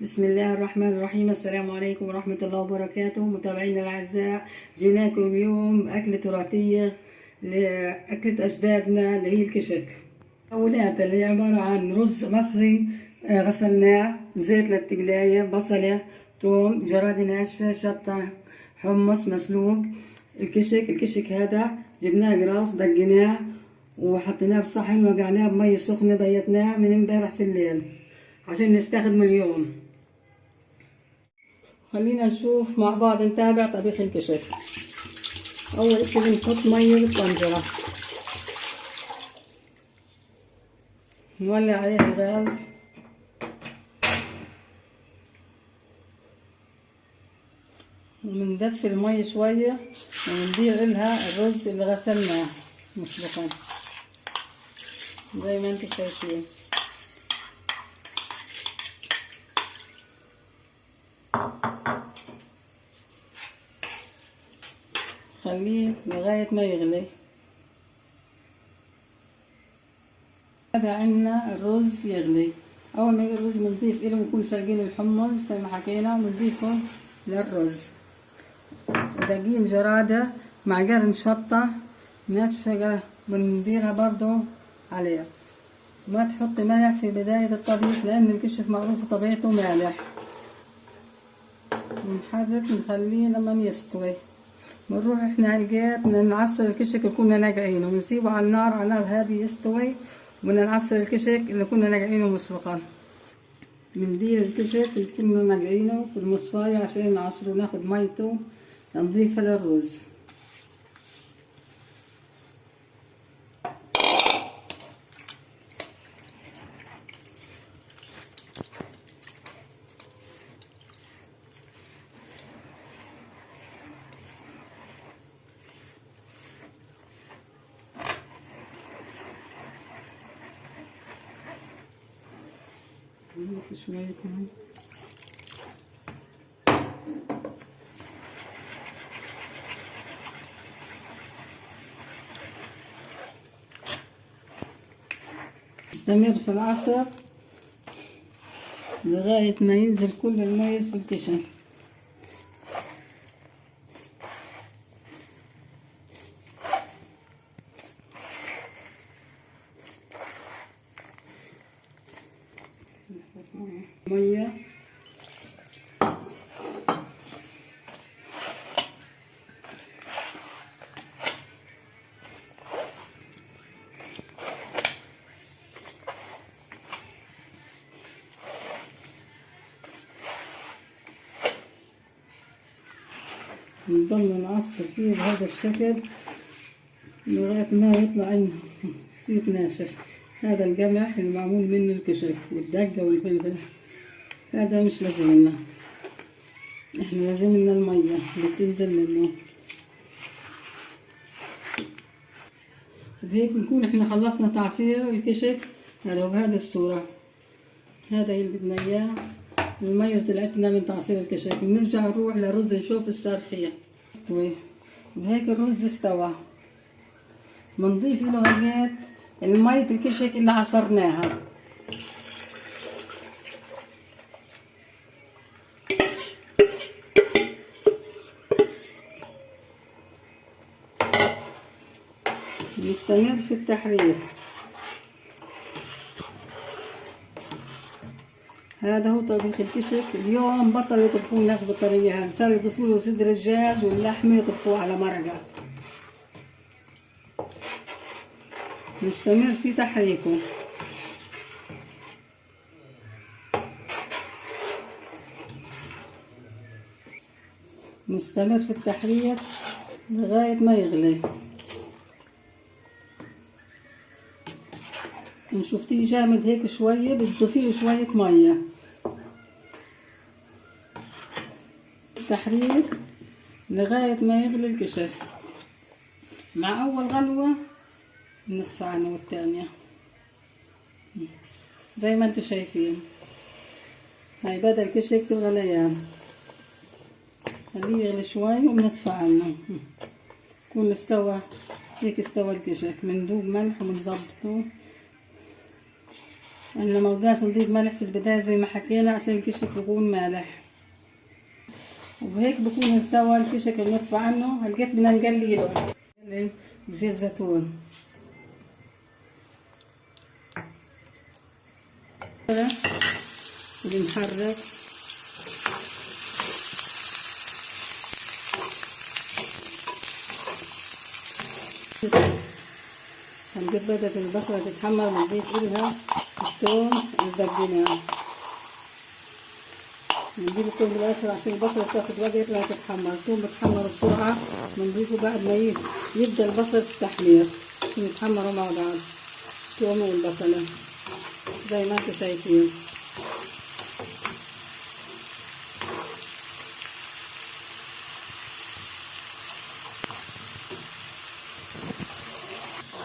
بسم الله الرحمن الرحيم. السلام عليكم ورحمة الله وبركاته. متابعينا الأعزاء، جيناكم اليوم بأكلة تراثية لأكلة أجدادنا اللي هي الكشك. مكوناتها اللي هي عبارة عن رز مصري غسلناه، زيت للتقلاية، بصلة، ثوم، جرادة ناشفة، شطة، حمص مسلوق. الكشك هذا جبناه قراص، دقيناه وحطيناه بصحن، وقعناه بمي سخنة، بيتناه من امبارح في الليل عشان نستخدمه اليوم. خلينا نشوف مع بعض، نتابع طبيخ الكشك. أول شي بنحط مية بالطنجرة، نولع عليها الغاز، وبندفي المي شوية وندير لها الرز اللي غسلناه مسبقا زي ما انتم شايفين. خليه لغاية ما يغلي. هذا عندنا الرز يغلي. أول ما يغلي الرز بنضيف له، بنكون سالقين الحمص زي ما حكينا وبنضيفه للرز، ودقين جرادة مع قرن شطة ناشفة بنديرها برضو عليها. ما تحطي ملح في بداية الطبيخ لأن الكشك معروف طبيعته مالح. بنحرك نخليه لما يستوي. بنروح احنا على الجات نعصر الكشك اللي كنا ناقعينه ونسيبه على نار هادية يستوي، ونعصر الكشك اللي كنا ناقعينه مسبقا. بندير الكشك اللي كنا ناقعينه في المصفاية عشان نعصره وناخد ميته نضيفها للرز. شوية مي. نستمر في العصر لغاية ما ينزل كل المي في الكشك. مية نضل نعصر فيه بهذا الشكل لغاية ما يطلع عندنا زيت ناشف. هذا القمح اللي معمول منه الكشك والدقة والفلفل، هذا مش لازمنا، احنا لازمنا المية اللي بتنزل منه. بهيك نكون احنا خلصنا تعصير الكشك هذا بهذه الصورة. هذا اللي بدنا اياه، المية طلعت لنا من تعصير الكشك. بنرجع نروح للرز نشوف ايش صار فيه. استوى بهيك الرز استوى. بنضيف له هيك المية الكشك اللي عصرناها. نستمر في التحرير. هذا هو طبيخ الكشك. اليوم بطلوا يطبخوه الناس بالطريقة هذه، صاروا يضيفوا له صدر الدجاج واللحمة يطبخوه على مرقة. نستمر في تحريكه. نستمر في التحريك لغاية ما يغلي. إن شفتيه جامد هيك شوية بتضيفيله شوية مية. تحريك لغاية ما يغلي الكشك. مع أول غلوة نطفي عنه والتانية زي ما انتم شايفين. هاي بدأ الكشك في الغليان، خليه يغلي شوي وبنطفي عنه. يكون استوى هيك، استوى الكشك، مندوب ملح ومنظبطه. احنا مرضاش نضيف ملح في البداية زي ما حكينا عشان الكشك يكون مالح، وبهيك بكون سوا الكشك المطفى عنه. هلقيت بدنا نقليه بزيت زيتون ونحرك. هنجيب بدأت البصلة تتحمر بنضيف إلها الثوم اللي دبيناه. بنجيب الثوم بالآخر عشان البصلة تاخد وقت لا تتحمر. الثوم بتحمر بسرعة، بنضيفه بعد ما يبدأ البصل التحمير عشان يتحمروا مع بعض الثوم والبصلة زي ما انتم شايفين.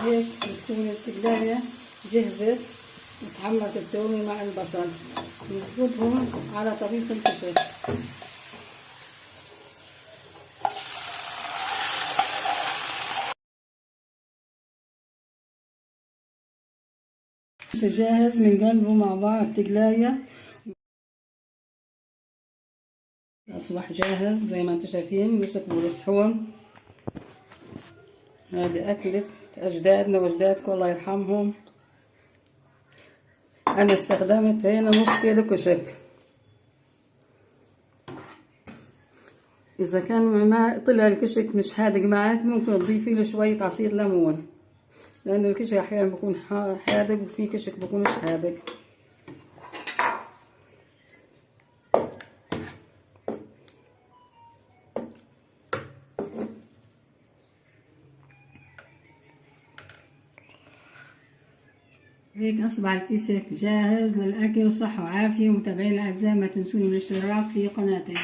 هيك بتكون التقلاية جهزت وتحمرت الثوم مع البصل. نسكبهم على طبيخ الكشك. جاهز بنقلبه مع بعض تقلاية. أصبح جاهز زي ما انتم شايفين نسكبه بالصحون. هذه أكلة أجدادنا وأجدادكم الله يرحمهم. أنا استخدمت هنا نص كيلو كشك. إذا كان طلع الكشك مش حادق معك ممكن تضيفي له شوية عصير ليمون، لأن الكشك أحيانا بيكون حادق وفي كشك بيكونش حادق. هيك أصبح الكشك جاهز للأكل. صحة وعافية. متابعين الأعزاء ما تنسوني من الاشتراك في قناتي.